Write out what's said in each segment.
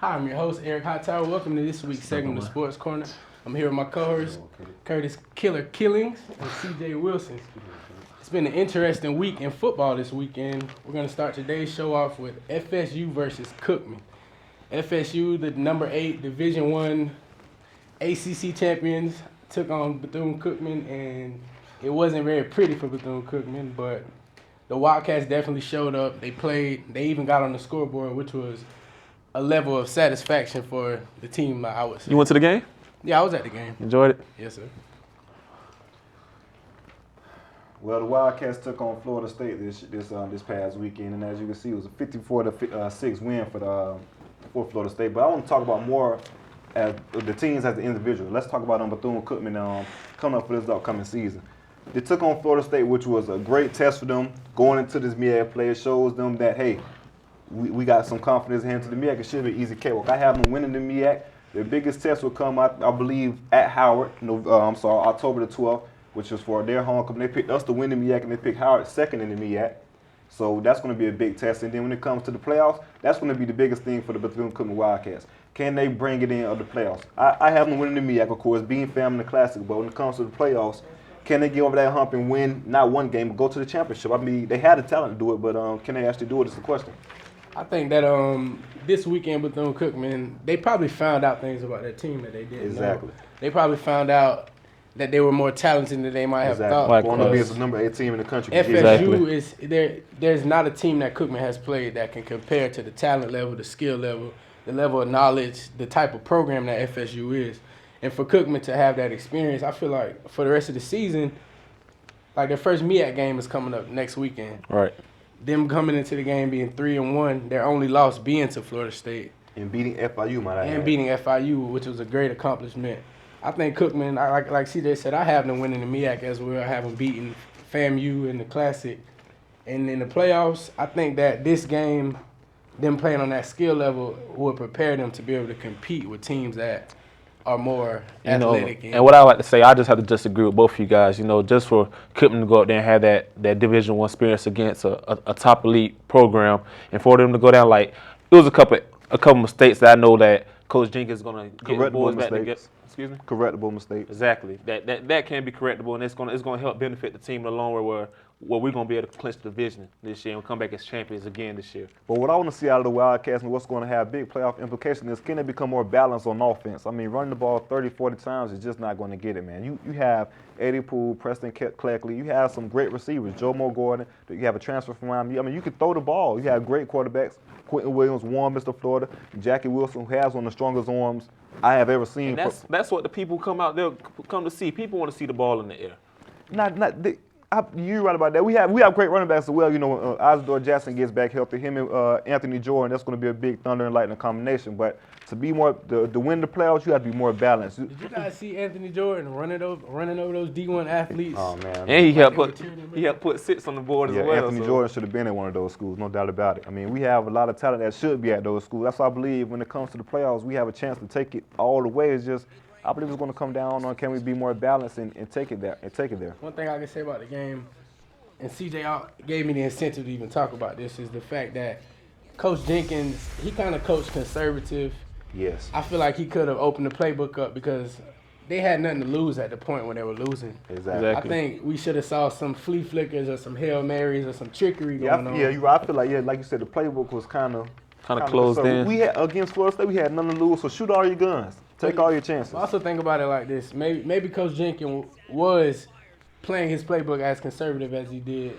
Hi, I'm your host, Eric Hightower. Welcome to this week's segment of Sports Corner. I'm here with my co-host, Curtis Killer Killings and CJ Wilson. It's been an interesting week in football this weekend. We're going to start today's show off with FSU versus Cookman. FSU, the number 8 Division I ACC champions, took on Bethune-Cookman, and it wasn't very pretty for Bethune-Cookman, but the Wildcats definitely showed up. They played. They even got on the scoreboard, which was a level of satisfaction for the team, I would say. You went to the game? Yeah, I was at the game. Enjoyed it? Yes, sir. Well, the Wildcats took on Florida State this past weekend, and as you can see, it was a 54-6 win for Florida State. But I want to talk about more as the teams as the individual. Let's talk about Bethune-Cookman coming up for this upcoming season. They took on Florida State, which was a great test for them going into this MEAC play. It shows them that, hey, we got some confidence into the MEAC. It should be easy cakewalk. I have them winning the MEAC. Their biggest test will come, I believe, at Howard. October the 12th, which is for their homecoming. They picked us to win the MEAC, and they picked Howard second in the MEAC. So that's going to be a big test. And then when it comes to the playoffs, that's going to be the biggest thing for the Bethune-Cookman Wildcats. Can they bring it in of the playoffs? I have them winning the MEAC, of course, being family in the Classic. But when it comes to the playoffs, can they get over that hump and win not one game, but go to the championship? I mean, they had the talent to do it, but can they actually do it is the question. I think that this weekend Bethune-Cookman, they probably found out things about their team that they didn't Exactly. know. They probably found out that they were more talented than they might have thought. Like going to be as the number 8 team in the country. FSU is there. There's not a team that Cookman has played that can compare to the talent level, the skill level, the level of knowledge, the type of program that FSU is. And for Cookman to have that experience, I feel like for the rest of the season, like their first MEAC game is coming up next weekend. Right. Them coming into the game being 3-1, their only loss being to Florida State. And beating FIU, might I add. And beating FIU, which was a great accomplishment. I think Cookman, like CJ said, I have them winning the MEAC as well. I have them beating FAMU in the Classic. And in the playoffs, I think that this game, them playing on that skill level, will prepare them to be able to compete with teams that are more athletic. And what I like to say, I just have to disagree with both of you guys. Just for Cookman to go out there and have that Division I experience against a top elite program, and for them to go down it was a couple mistakes that I know that Coach Jenkins is going to get the boys back together. Excuse me? Correctable mistakes. Exactly. That can be correctable, and it's going to help benefit the team in the long run where we're going to be able to clinch the division this year and come back as champions again this year. But what I want to see out of the Wildcats and what's going to have big playoff implications is can they become more balanced on offense? I mean, running the ball 30, 40 times is just not going to get it, man. You have Eddie Poole, Preston Cleckley. You have some great receivers, Joe Moore Gordon. You have a transfer from Miami. I mean, you can throw the ball. You have great quarterbacks. Quentin Williams, Warren, Mr. Florida. Jackie Wilson, who has one of the strongest arms I have ever seen. And that's what the people come out there come to see. People want to see the ball in the air. You're right about that. We have great running backs as well. Isidore Jackson gets back healthy. Him and Anthony Jordan, that's going to be a big thunder and lightning combination. But to be more to win the playoffs, you have to be more balanced. Did you guys see Anthony Jordan running over those D1 athletes? Oh man! And he helped put 6 on the board as well. Anthony Jordan should have been at one of those schools, no doubt about it. I mean, we have a lot of talent that should be at those schools. That's why I believe when it comes to the playoffs, we have a chance to take it all the way. I believe it's going to come down on can we be more balanced and take it there. One thing I can say about the game, and CJ gave me the incentive to even talk about this, is the fact that Coach Jenkins, he kind of coached conservative. Yes. I feel like he could have opened the playbook up because they had nothing to lose at the point when they were losing. Exactly. I think we should have saw some flea flickers or some Hail Marys or some trickery going on. Yeah, you're right. I feel like you said, the playbook was kind of closed in. We had against Florida State, we had nothing to lose, so shoot all your guns. Take all your chances. Also think about it like this. Maybe Coach Jenkins was playing his playbook as conservative as he did.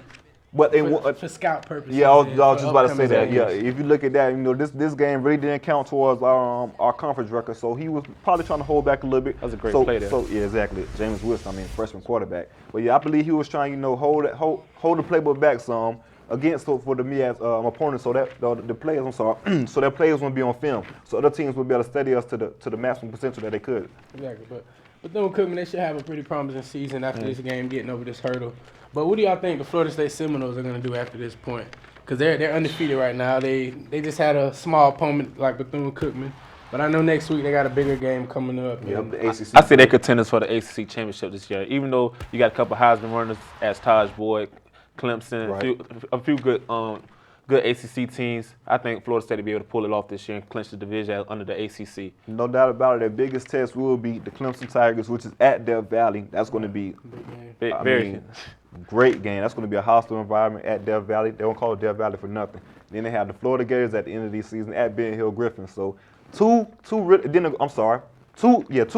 But for scout purposes. Yeah, I was just about to say that. games. Yeah, if you look at that, this game really didn't count towards our conference record. So he was probably trying to hold back a little bit. That was a great play there. So yeah, exactly. James Wilson, freshman quarterback. But yeah, I believe he was trying, hold the playbook back some against for the MEAC opponents, so that the players, so their players won't be on film, so other teams will be able to study us to the maximum potential that they could. Exactly, but Bethune-Cookman, they should have a pretty promising season after this game, getting over this hurdle. But what do y'all think the Florida State Seminoles are going to do after this point? Because they're undefeated right now. They just had a small opponent like Bethune-Cookman. But I know next week they got a bigger game coming up. Yep, the ACC. I say they're contenders for the ACC championship this year. Even though you got a couple Heisman runners as Taj Boyd, Clemson, Right. a few good good ACC teams. I think Florida State will be able to pull it off this year and clinch the division under the ACC. No doubt about it. Their biggest test will be the Clemson Tigers, which is at Death Valley. That's going to be great game. That's going to be a hostile environment at Death Valley. They don't call it Death Valley for nothing. Then they have the Florida Gators at the end of the season at Ben Hill Griffin. So two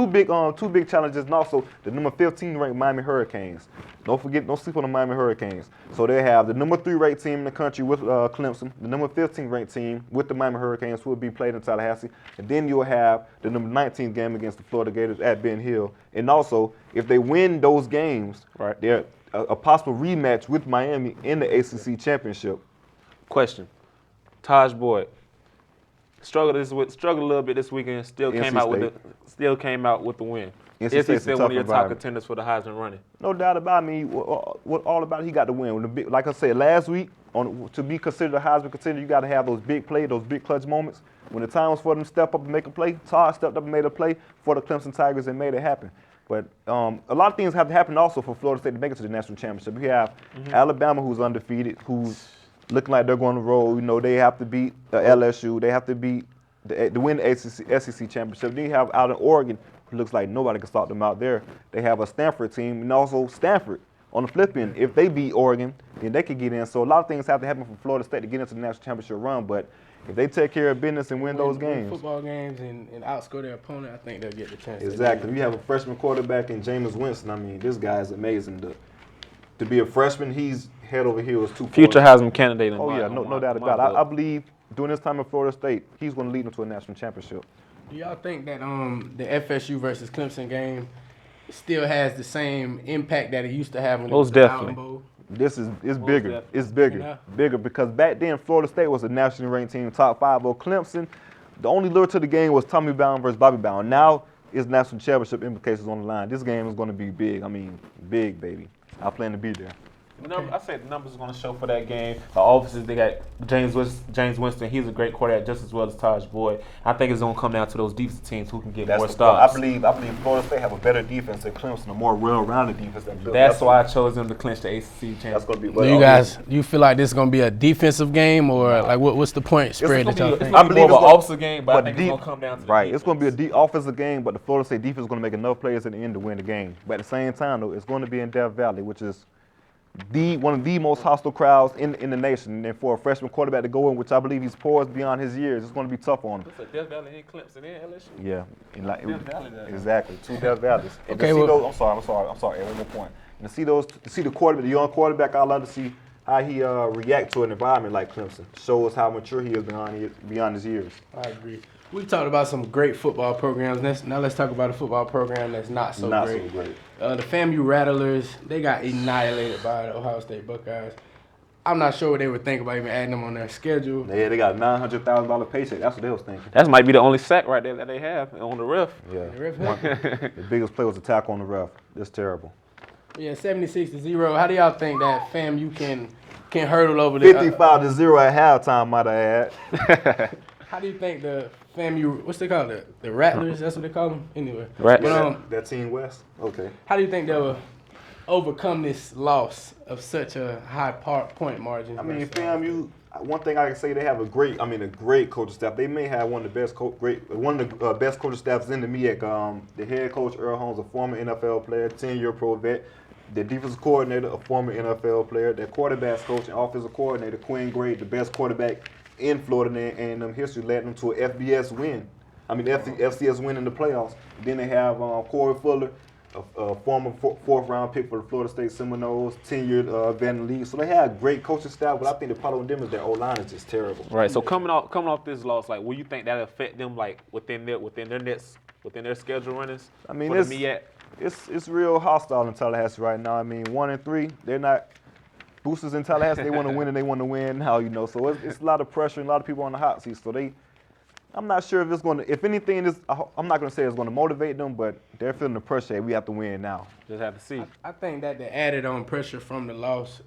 big challenges, and also the number 15 ranked Miami Hurricanes. Don't sleep on the Miami Hurricanes. So they have the number 3 ranked team in the country with Clemson, the number 15 ranked team with the Miami Hurricanes, who will be played in Tallahassee, and then you'll have the number 19 game against the Florida Gators at Ben Hill. And also, if they win those games, right, they're a possible rematch with Miami in the ACC championship. Question: Taj Boyd struggled a little bit this weekend. Still came out with the win. Is he still one of your top contenders for the Heisman running? No doubt about me. What all about it, he got the win. Like I said last week, to be considered a Heisman contender, you got to have those big plays, those big clutch moments. When the time was for them to step up and make a play, Todd stepped up and made a play for the Clemson Tigers and made it happen. But a lot of things have to happen also for Florida State to make it to the national championship. We have Alabama, who's undefeated, who's looking like they're going to roll. You know, they have to beat LSU. They have to beat to win the SEC championship. Then you have out in Oregon, who looks like nobody can stop them out there. They have a Stanford team, and also Stanford on the flip end. If they beat Oregon, then they could get in. So a lot of things have to happen for Florida State to get into the national championship run. But if they take care of business and win those games, football games, and outscore their opponent, I think they'll get the chance. Exactly. You have a freshman quarterback in Jameis Winston. I mean, this guy is amazing. To be a freshman, he's head over heels. Future Heisman candidate. No doubt about it. I believe during this time in Florida State, he's going to lead them to a national championship. Do y'all think that the FSU versus Clemson game still has the same impact that it used to have when it was the Allen Bowl? It's bigger. It's bigger because back then Florida State was a nationally ranked team, top 5. Clemson, the only lure to the game was Tommy Bowden versus Bobby Bowden. Now it's national championship implications on the line. This game is going to be big. I mean, big, baby. I plan to be there. I said the numbers are going to show for that game. The officers, they got James Winston. He's a great quarterback just as well as Taj Boyd. I think it's going to come down to those defensive teams who can get more stops. I believe Florida State have a better defense than Clemson, a more well-rounded defense than Clemson. That's why I chose them to clinch the ACC championship. That's going to be. Do you feel like this is going to be a defensive game, or like what's the point spread that y'all think? I believe it's an offensive game, but I think it's going to come down to the it's going to be a offensive game, but the Florida State defense is going to make enough plays at the end to win the game. But at the same time, though, it's going to be in Death Valley, which is one of the most hostile crowds in the nation. And for a freshman quarterback to go in, which I believe he's poised beyond his years, it's going to be tough on him. It's a Death Valley in Clemson and LSU. Yeah, Death Valley. Exactly. 2 Death Valleys. Okay, I'm sorry. One more point. And to see the quarterback, the young quarterback, I love to see how he react to an environment like Clemson. Shows how mature he is beyond his years. I agree. We talked about some great football programs. Now let's talk about a football program that's not so great. The FAMU Rattlers, they got annihilated by the Ohio State Buckeyes. I'm not sure what they would think about even adding them on their schedule. Yeah, they got a $900,000 paycheck. That's what they was thinking. That might be the only sack right there that they have on the ref. Yeah. The biggest play was a tackle on the ref. That's terrible. Yeah, 76-0. How do y'all think that FAMU can hurdle over the 55-0 at halftime, might I add. How do you think the FAMU, what's they call it? The Rattlers, that's what they call them? Anyway. Right. That Team West? Okay. How do you think they'll overcome this loss of such a high point margin? I mean, FAMU, one thing I can say, they have a great coaching staff. They may have one of the best best coaching staffs in the MEAC. The head coach, Earl Holmes, a former NFL player, 10-year pro vet. The defensive coordinator, a former NFL player. Their quarterbacks coach and offensive coordinator, Quinn Gray, the best quarterback in Florida and history, led them to an FCS win in the playoffs. Then they have Corey Fuller, a former fourth-round pick for the Florida State Seminoles, 10-year vet in the league. So they have great coaching staff, but I think the problem with them is their O-line is just terrible. Right. So coming off this loss, like, will you think that affect them, like, within their schedule runnings? I mean, it's real hostile in Tallahassee right now. I mean, 1-3, they're not. Boosters in Tallahassee, they want to win and they want to win now, So it's a lot of pressure and a lot of people on the hot seat. So I'm not sure if it's going to, if anything, I'm not going to say it's going to motivate them, but they're feeling the pressure. We have to win now. Just have to see. I think that the added on pressure from the loss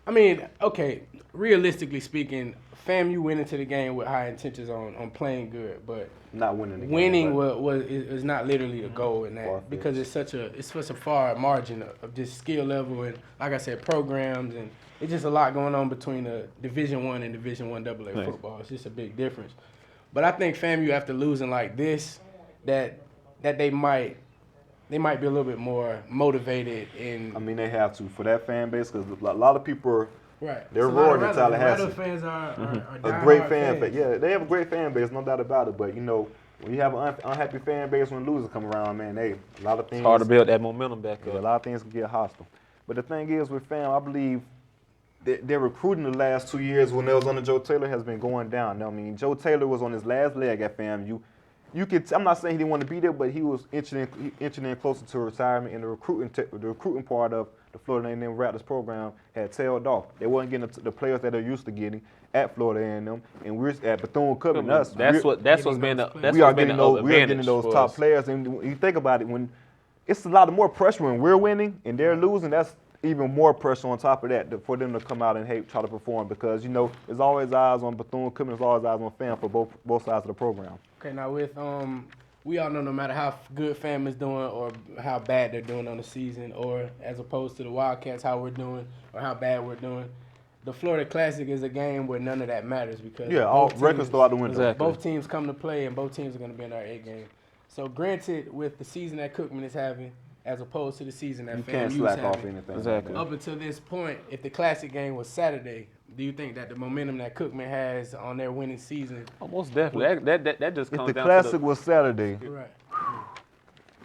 I mean, okay, realistically speaking, FAMU went into the game with high intentions on playing good, but Not winning the game. winning is not literally a goal in that Far-fetched. because it's such a far margin of just skill level and, like I said, programs, and it's just a lot going on between Division I and Division I AA football. It's just a big difference. But I think FAMU, after losing like this, that they might be a little bit more motivated in. I mean, they have to for that fan base because a lot of people are. Right. They're roaring in Tallahassee. Rattle fans are A great fan base. Yeah, they have a great fan base, no doubt about it. But, you know, when you have an unhappy fan base when losers come around, man, a lot of things. It's hard to build that momentum back Yeah, up. a lot of things can get hostile. But the thing is with FAM, I believe their recruiting the last 2 years when they was under Joe Taylor has been going down. I mean, Joe Taylor was on his last leg at FAMU. I'm not saying he didn't want to be there, but he was inching in closer to retirement, and the recruiting part of the Florida A&M Raptors program had tailed off. They wasn't getting the players that they're used to getting at Florida A&M, and we're at Bethune-Cookman. We are getting those top players, and when you think about it, when it's a lot more pressure when we're winning and they're losing. That's even more pressure on top of that for them to come out and try to perform because, you know, there's always eyes on Bethune-Cookman, there's always eyes on FAM for both sides of the program. Okay, now with we all know no matter how good FAM is doing or how bad they're doing on the season, or as opposed to the Wildcats how we're doing or how bad we're doing, the Florida Classic is a game where none of that matters because all records go out the window. Exactly. Both teams come to play and both teams are going to be in our A game. So granted, with the season that Cookman is having, as opposed to the season that FAMU is having, you can't slack off anything. Exactly. Up until this point, if the Classic game was Saturday, do you think that the momentum that Cookman has on their winning season? Almost definitely. That just comes If the down Classic to the, was Saturday, Right.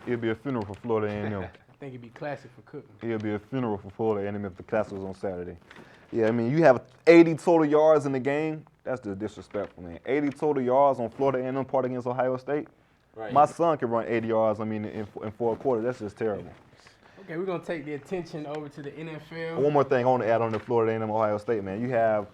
it'd be a funeral for Florida A&M. I think it'd be classic for Cookman. It'd be a funeral for Florida A&M if the Classic was on Saturday. Yeah, I mean, you have 80 total yards in the game. That's just disrespectful, man. 80 total yards on Florida A&M part against Ohio State. right. My son can run 80 yards, in 4 quarters. That's just terrible. Okay, we're going to take the attention over to the NFL. One more thing I want to add on to Florida A&M Ohio State, man. You have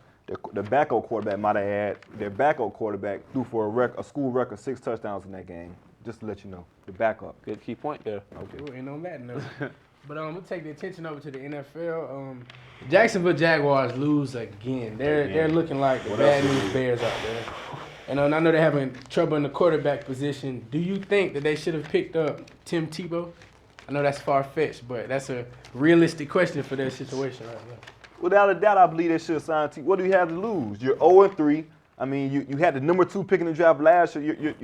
the backup quarterback, might I add, their backup quarterback threw for a school record 6 touchdowns in that game. Just to let you know, the backup. Good key point there. Okay, we're in on that note. But we'll take the attention over to the NFL. Jacksonville Jaguars lose again. They're looking like the bad news bears out there. And I know they're having trouble in the quarterback position. Do you think that they should have picked up Tim Tebow? I know that's far-fetched, but that's a realistic question for their situation right now. Without a doubt, I believe they should sign T. What do you have to lose? You're 0-3. I mean, you had the number 2 pick in the draft last year.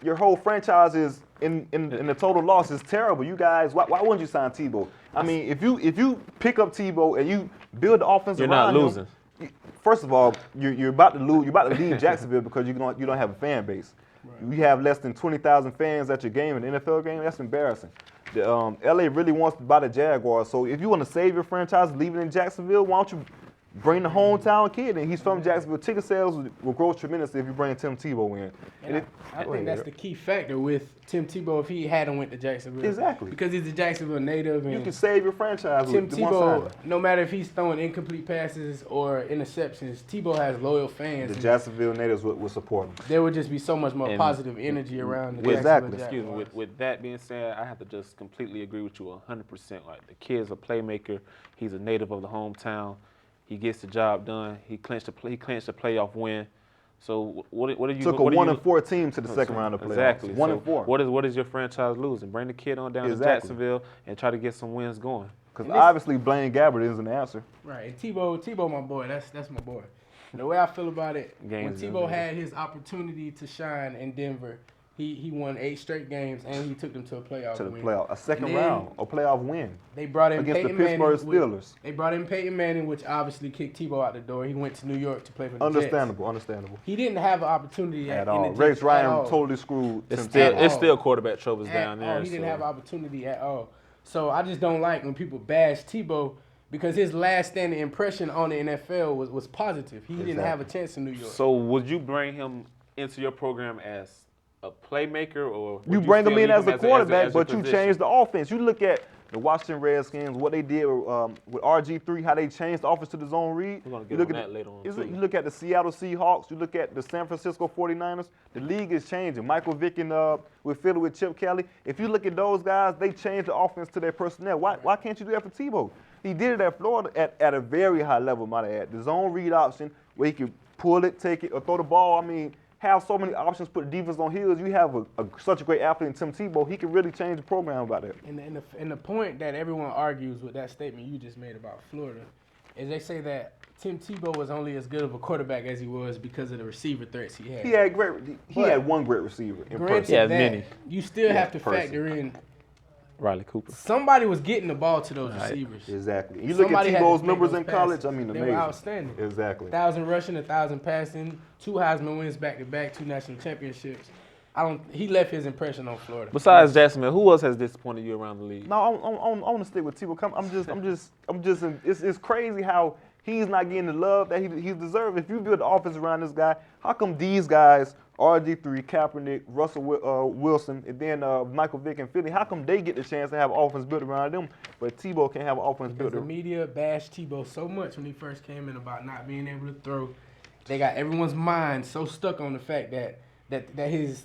Your whole franchise is in the total loss is terrible. You guys, why wouldn't you sign Tebow? I mean, if you pick up Tebow and you build the offense You're around not losing. him, first of all, you're about to lose. You're about to leave Jacksonville because you don't have a fan base. Right. You have less than 20,000 fans at your game, an NFL game. That's embarrassing. LA really wants to buy the Jaguars. So if you want to save your franchise, leave it in Jacksonville. Why don't you bring the hometown kid in? He's from Jacksonville. Ticket sales will grow tremendously if you bring Tim Tebow in. And I think that's the key factor with Tim Tebow if he hadn't went to Jacksonville. Exactly. Because he's a Jacksonville native. And you can save your franchise Tim with Tebow, no matter if he's throwing incomplete passes or interceptions, Tebow has loyal fans. The Jacksonville natives would support him. There would just be so much more positive energy around the Exactly. Jacksonville Jaguars. With that being said, I have to just completely agree with you 100%. Like, the kid's a playmaker. He's a native of the hometown. He gets the job done. He clinched the playoff win. So what are you? Took a 1-4 team to the second round of playoffs. Exactly. 1-4. What is your franchise losing? Bring the kid on down to Jacksonville and try to get some wins going. Because obviously Blaine Gabbert isn't the answer. Right. And Tebow, my boy. That's my boy. And the way I feel about it, when Tebow had his opportunity to shine in Denver, he won 8 straight games and he took them to a playoff win. Playoff, a second round, a playoff win. They brought in against Peyton the Pittsburgh Manning. Steelers. They brought in Peyton Manning, which obviously kicked Tebow out the door. He went to New York to play for the Understandable. He didn't have an opportunity at all. Rex Ryan totally screwed. It's still quarterback troubles down there. He didn't have an opportunity at all. So I just don't like when people bash Tebow because his last standing impression on the NFL was positive. He didn't have a chance in New York. So would you bring him into your program as a playmaker, or you bring him in as a quarterback, but you change the offense? You look at the Washington Redskins, what they did with RG3, how they changed the offense to the zone read. We're going to get on that later on, too. You look at the Seattle Seahawks, you look at the San Francisco 49ers, the league is changing. Michael Vick with Philly with Chip Kelly. If you look at those guys, they change the offense to their personnel. Why can't you do that for Tebow? He did it at Florida at a very high level, might I add. The zone read option where he can pull it, take it, or throw the ball. I mean, have so many options, put the defense on heels. You have such a great athlete in Tim Tebow. He can really change the program about that. And the point that everyone argues with that statement you just made about Florida is they say that Tim Tebow was only as good of a quarterback as he was because of the receiver threats he had. He had one great receiver in person. Granted that, you still have to factor in Riley Cooper. somebody was getting the ball to those receivers. Exactly. You look at Tebow's numbers in college, I mean, they amazing. were outstanding. Exactly. 1,000 rushing, 1,000 passing, 2 Heisman wins back-to-back, 2 national championships. He left his impression on Florida. Besides Jacksonville, who else has disappointed you around the league? No, I want to stick with Tebow. It's crazy how he's not getting the love that he deserves. If you build the offense around this guy, how come these guys, RG3, Kaepernick, Russell Wilson, and then Michael Vick and Philly, how come they get the chance to have an offense built around them, but Tebow can't have an offense built The around? media bashed Tebow so much when he first came in about not being able to throw. They got everyone's mind so stuck on the fact that his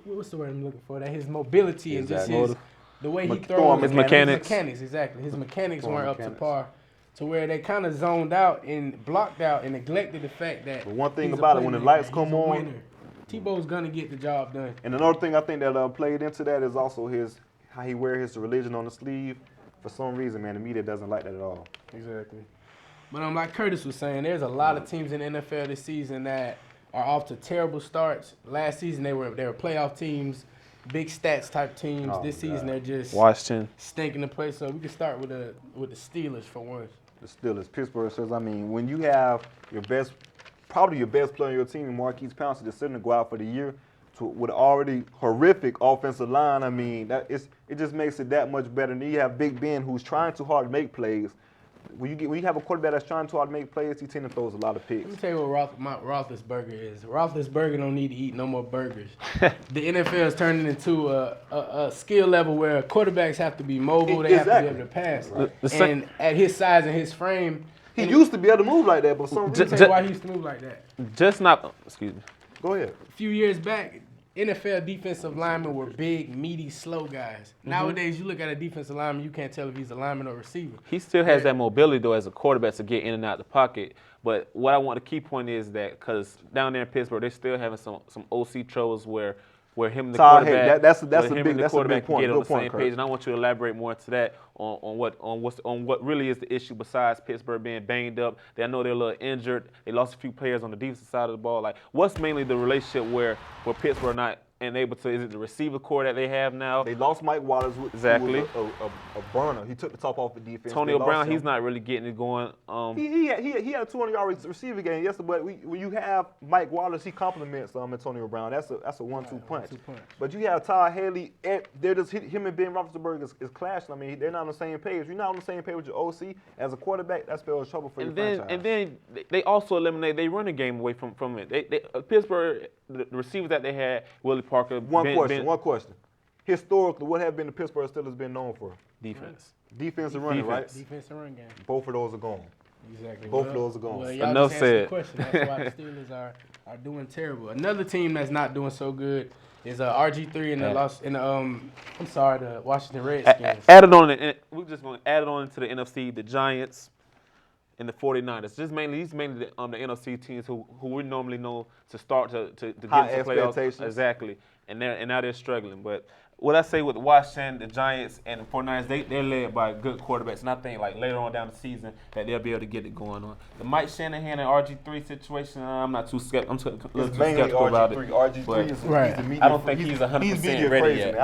what's the word I'm looking for? That his mobility and just the way he throws, his mechanics. Exactly. His mechanics weren't up to par. To where they kind of zoned out and blocked out and neglected the fact that. But one thing about it, when the lights come on, Tebow's gonna get the job done. And another thing I think that played into that is also how he wears his religion on the sleeve. For some reason, man, the media doesn't like that at all. Exactly. But like Curtis was saying, there's a lot of teams in the NFL this season that are off to terrible starts. Last season they were playoff teams, big stats type teams. This season they're just Washington stinking the place. So we can start with the Steelers for once. The Steelers, Pittsburgh says, I mean, when you have probably your best player on your team, Marquise Pouncey, deciding to go out for the year with already horrific offensive line, I mean, it just makes it that much better. And then you have Big Ben, who's trying too hard to make plays. When you have a quarterback that's trying too hard to make plays, he tends to throw a lot of picks. Let me tell you what Roethlisberger is. Roethlisberger don't need to eat no more burgers. The NFL is turning into a skill level where quarterbacks have to be mobile. They have to be able to pass. And at his size and his frame, he used to be able to move like that, but some reason. Let me tell you why he used to move like that. Excuse me. Go ahead. A few years back, NFL defensive linemen were big, meaty, slow guys. Nowadays, you look at a defensive lineman, you can't tell if he's a lineman or receiver. He still has that mobility, though, as a quarterback to get in and out the pocket. But what I want the key point is that because down there in Pittsburgh, they're still having some OC troubles where him and the quarterback, that's a big point. Get on the same page. And I want you to elaborate more into that on what really is the issue besides Pittsburgh being banged up. I know they're a little injured. They lost a few players on the defensive side of the ball. Like, what's mainly the relationship where Pittsburgh not and able to? Is it the receiver core that they have now? They lost Mike Wallace, who was a burner. He took the top off the defense. Antonio Brown, he's not really getting it going. He had a 200-yard receiver game yesterday, but when you have Mike Wallace, he complements Antonio Brown. That's a 1-2 punch. But you have Todd Haley. They're just him and Ben Roethlisberger is clashing. I mean, they're not on the same page. If you're not on the same page with your OC as a quarterback, that spells trouble for your franchise. And then they also eliminate their running game away from it. Pittsburgh, the receivers that they had, Willie Parker. One question. Historically, what have been the Pittsburgh Steelers been known for? Defense and running, right? Defense and run game. Both of those are gone. Exactly. Both of those are gone. Well, y'all Enough just answered said. the question. That's why the Steelers are doing terrible. Another team that's not doing so good is RG3 in the Washington Redskins. We're just going to add it on into the NFC, the Giants and the 49ers. These mainly the NFC teams who we normally know to start to get into playoffs. Exactly. And now they're struggling. But what I say with Washington, the Giants, and the 49ers, they're led by good quarterbacks. And I think like later on down the season that they'll be able to get it going on. The Mike Shanahan and RG3 situation, I'm not too skeptical. I'm a little too skeptical about it. RG3 is right. The media. I don't think he's 100% ready yet.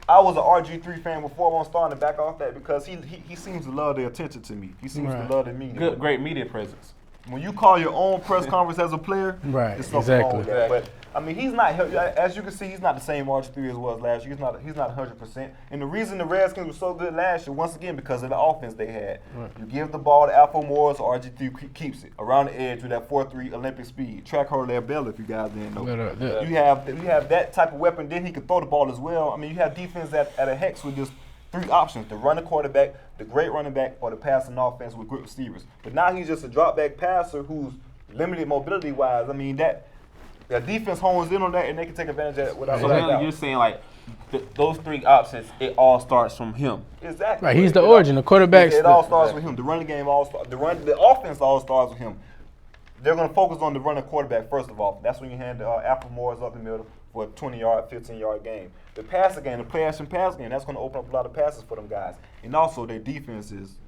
I was an RG3 fan before. I won't start to back off that because he seems to love the attention to me. He seems to love the media. Great media presence. When you call your own press conference as a player, it's something wrong with that. But I mean, he's not. As you can see, he's not the same RG3 as was last year. He's not 100%. And the reason the Redskins were so good last year, once again, because of the offense they had. Right. You give the ball to Alfred Morris, RG3 keeps it around the edge with that 4.3 Olympic speed. Track her their bell if you guys didn't know. You have that type of weapon. Then he can throw the ball as well. I mean, you have defense at a hex with just 3 options: to run the quarterback, the great running back, or the passing offense with good receivers. But now he's just a drop back passer who's limited mobility wise. I mean, that defense hones in on that and they can take advantage of it without So you're saying like those 3 options, it all starts from him. Exactly. Right, he's the origin. The quarterback. It all starts with him. The running game all starts. The offense all starts with him. They're going to focus on the running quarterback first of all. That's when you hand Alfred Morris up the middle for a 20-yard, 15-yard game. The passing game, the play-action pass game, that's going to open up a lot of passes for them guys. And also their defense is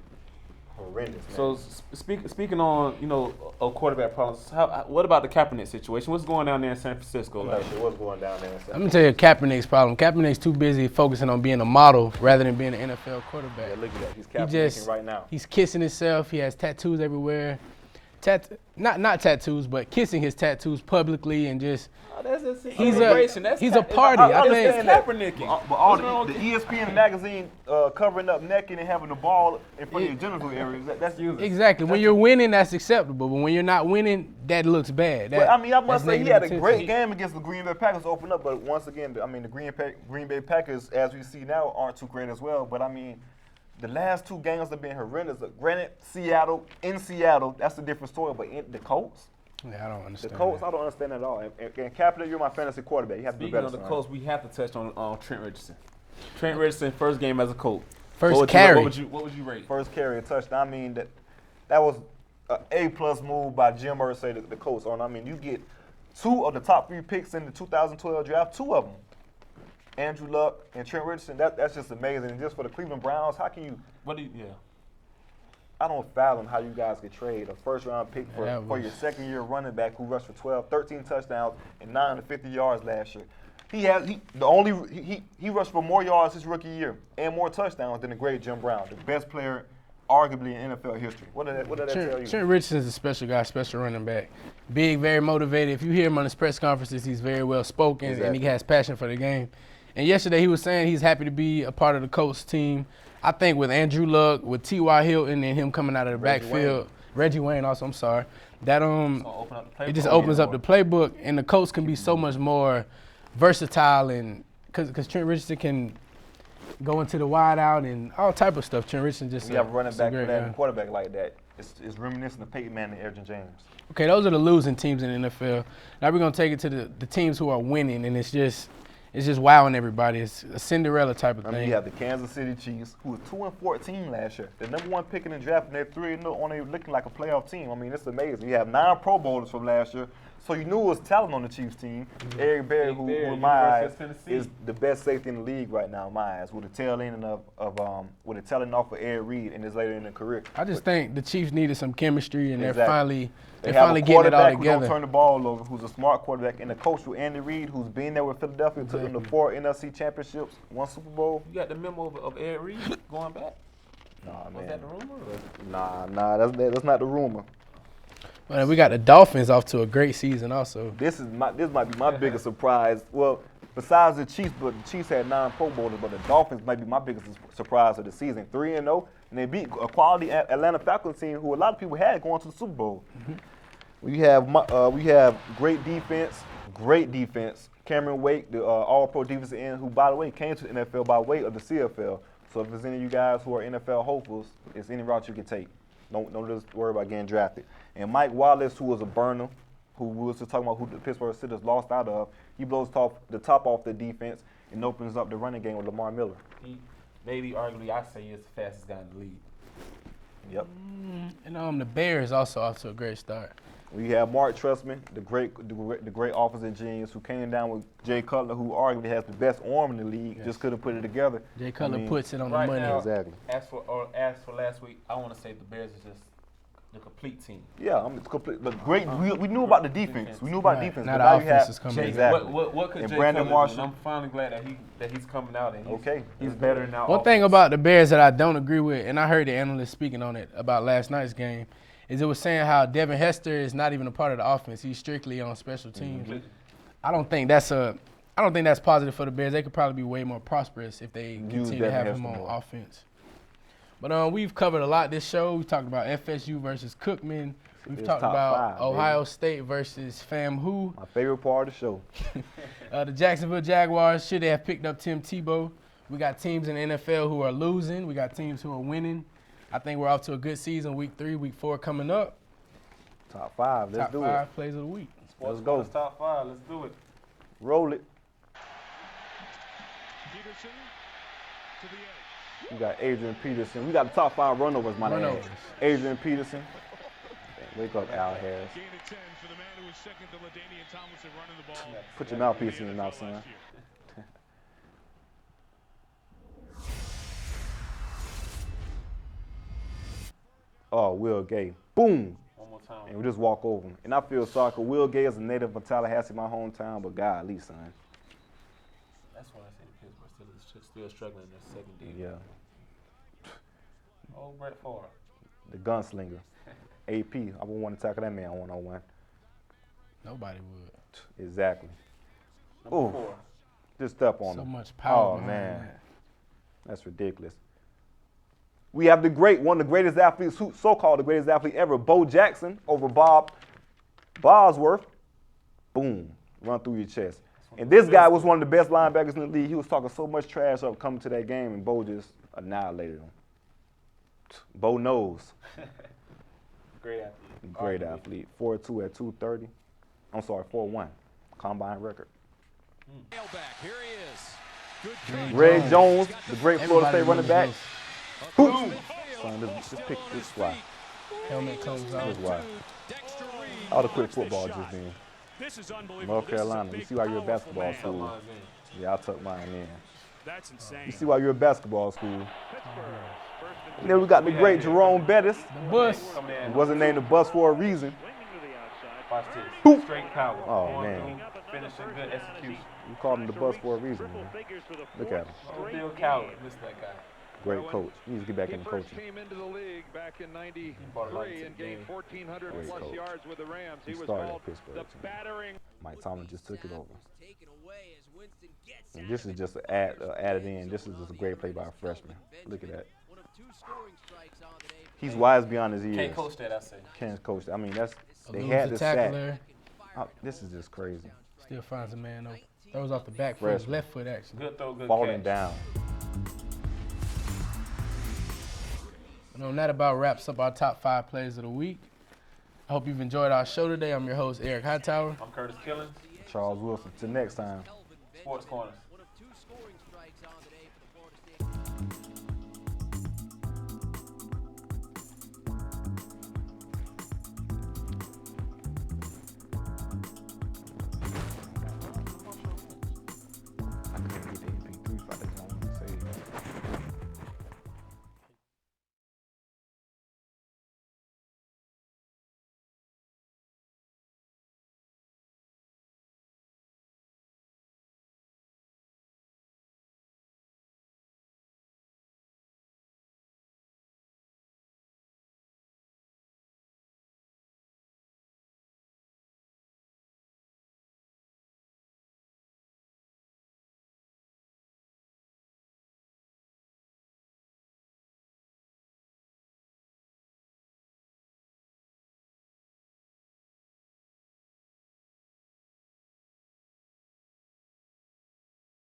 horrendous. Man. So speaking on of quarterback problems, what about the Kaepernick situation? What's going down there in San Francisco? What's going down there in San Francisco? Let me tell you Kaepernick's problem. Kaepernick's too busy focusing on being a model rather than being an NFL quarterback. Yeah, look at that. He's Kaepernicking right now. He's kissing himself. He has tattoos everywhere. Not tattoos, but kissing his tattoos publicly and just. He's a party. I think Kaepernicking. But all the ESPN magazine covering up naked and having the ball in front of your genital areas, that's useless. Exactly. When you're winning, that's acceptable. But when you're not winning, that looks bad. I must say he had a great game against the Green Bay Packers to open up. But once again, the Green Bay Packers, as we see now, aren't too great as well. But the last 2 games have been horrendous. Granted, in Seattle, that's a different story. But the Colts. Yeah, I don't understand. The Colts, I don't understand at all. And Kaepernick, you're my fantasy quarterback. You have to be better. Speaking of the Colts, we have to touch on Trent Richardson. Trent Richardson, first game as a Colt. First carry. What would you rate? First carry, a touchdown. That was an A+ move by Jim Irsay, the Colts. You get 2 of the top 3 picks in the 2012 draft, 2 of them. Andrew Luck and Trent Richardson. That's just amazing. And just for the Cleveland Browns, how can you? I don't fathom how you guys could trade a first-round pick for your second-year running back who rushed for 13 touchdowns and 950 yards last year. He rushed for more yards his rookie year and more touchdowns than the great Jim Brown, the best player arguably in NFL history. What did that tell you? Trent Richardson is a special guy, special running back. Big, very motivated. If you hear him on his press conferences, he's very well spoken and he has passion for the game. And yesterday he was saying he's happy to be a part of the Colts team. I think with Andrew Luck, with T.Y. Hilton and him coming out of the backfield, Reggie Wayne also, I'm sorry, that it just opens up the playbook, and the Colts can be so much more versatile, and because Trent Richardson can go into the wide out and all type of stuff. Trent Richardson just you have a running back for that and quarterback like that. It's reminiscent of Peyton Manning and Edgerrin James. Okay, those are the losing teams in the NFL. Now we're gonna take it to the teams who are winning, and it's just wowing everybody. It's a Cinderella type of thing. You have the Kansas City Chiefs, who were 2-14 last year. The number 1 pick in the draft, and they're 3-0, only looking like a playoff team. It's amazing. You have 9 Pro Bowlers from last year, so you knew it was talent on the Chiefs team. Eric Berry, who in my eyes is the best safety in the league right now, in my eyes, with a tail end off of Ed Reed in his later in the career. I just think the Chiefs needed some chemistry, and they're finally They finally getting it all together. Who don't turn the ball over, who's a smart quarterback, and the coach with Andy Reid, who's been there with Philadelphia, took them to 4 NFC championships, 1 Super Bowl. You got the memo of Ed Reed going back? Nah, man. Was that the rumor? Nah, that's not the rumor. Well, we got the Dolphins off to a great season also. This might be my biggest surprise. Well, besides the Chiefs, but the Chiefs had 9 Pro Bowlers, but the Dolphins might be my biggest surprise of the season. 3-0, and they beat a quality Atlanta Falcons team who a lot of people had going to the Super Bowl. Mm-hmm. We have great defense. Cameron Wake, the All-Pro defensive end, who, by the way, came to the NFL by way of the CFL. So if there's any of you guys who are NFL hopefuls, it's any route you can take. Don't just worry about getting drafted. And Mike Wallace, who was a burner, who we was just talking about who the Pittsburgh Steelers lost out of, he blows the top off the defense and opens up the running game with Lamar Miller. He maybe arguably I say he's the fastest guy in the league. Yep. And the Bears also off to a great start. We have Mark Trestman, the great offensive genius, who came down with Jay Cutler, who arguably has the best arm in the league, just couldn't put it together. Jay Cutler puts it on the money. Now, exactly. As for last week, I want to say the Bears is just the complete team. Yeah, complete. But great. We knew about the defense. We knew about defense. Now but the now offense is coming. Exactly. What could and Jay Brandon Cutler Marshall do? And I'm finally glad that he's coming out and he's better better now. One thing about the Bears that I don't agree with, and I heard the analyst speaking on it about last night's game, is it was saying how Devin Hester is not even a part of the offense. He's strictly on special teams. Mm-hmm. I don't think that's positive for the Bears. They could probably be way more prosperous if they continue to have him on offense. But we've covered a lot this show. We talked about FSU versus Cookman. We've talked about 5, Ohio State versus FAMU. My favorite part of the show. The Jacksonville Jaguars, should they have picked up Tim Tebow? We got teams in the NFL who are losing. We got teams who are winning. I think we're off to a good season. Week 3, Week 4 coming up. Top 5. Let's do it. Top 5 plays of the week. Let's go. Top 5. Let's do it. Roll it. We got Adrian Peterson. We got the top 5 runovers, my man. Runovers. Adrian Peterson. Wake up, Al Harris. Put your mouthpiece in your mouth, son. Oh, Will Gay. Boom. One more time. And we just walk over him. And I feel sorry, 'cause Will Gay is a native of Tallahassee, my hometown, but golly, son. That's why I say Pittsburgh still struggling in their second D. Yeah. Oh, Brett Favre. The gunslinger. AP. I wouldn't want to tackle that man one-on-one. Nobody would. Exactly. Number Ooh. 4. Just step on So him. much power. Oh, behind man. that. That's ridiculous. We have one of the greatest athletes, so-called the greatest athlete ever, Bo Jackson over Bob Bosworth. Boom. Run through your chest. And this guy was one of the best linebackers in the league. He was talking so much trash up coming to that game, and Bo just annihilated him. Bo knows. Great athlete. Great athlete. 4.2 at 230. I'm sorry, 4.1. Combine record. Here he is. Ray Jones, the great Florida Everybody State running back. remembers Son, just pick this squad. those. Helmet comes out. This why. All the quick football just been. This is unbelievable. North Carolina. You see why you're a basketball Tuck school. mine in. Yeah, I'll tuck mine in. That's insane. You see why you're a basketball school. And then we got the great Jerome Bettis. The bus. Coming He in. wasn't named the bus for a reason. Watch this. Boop. Straight power. Oh, Going man. through, finishing, good execution. You called him the bus for a reason, man. Look at him. Oh, Bill Coward. Miss that guy. Great coach. He needs to get back He into first coaching. came into the league back in brought a lot '93 to and the gained game. 1,400 Great plus coach. yards with the Rams. He He was started called at Pittsburgh, the too. battering. Mike Tomlin just took it over. Taken away as Winston gets And out this of is it. just added in. This is just a great play by a freshman. Look at that. One of 2 scoring strikes on the day. He's wise beyond his years. Can't coach that, I say. Can't coach. I mean, that's they Lose had the the sack. tackler. This is just crazy. Still finds a man open. Throws off the back foot, his Freshman. left foot actually. Good throw, good Falling catch. down. And that about wraps up our top 5 plays of the week. I hope you've enjoyed our show today. I'm your host, Eric Hightower. I'm Curtis Killings. Charles Wilson. Till next time. Sports Corners. One of 2 scoring strikes on the day for the Florida State.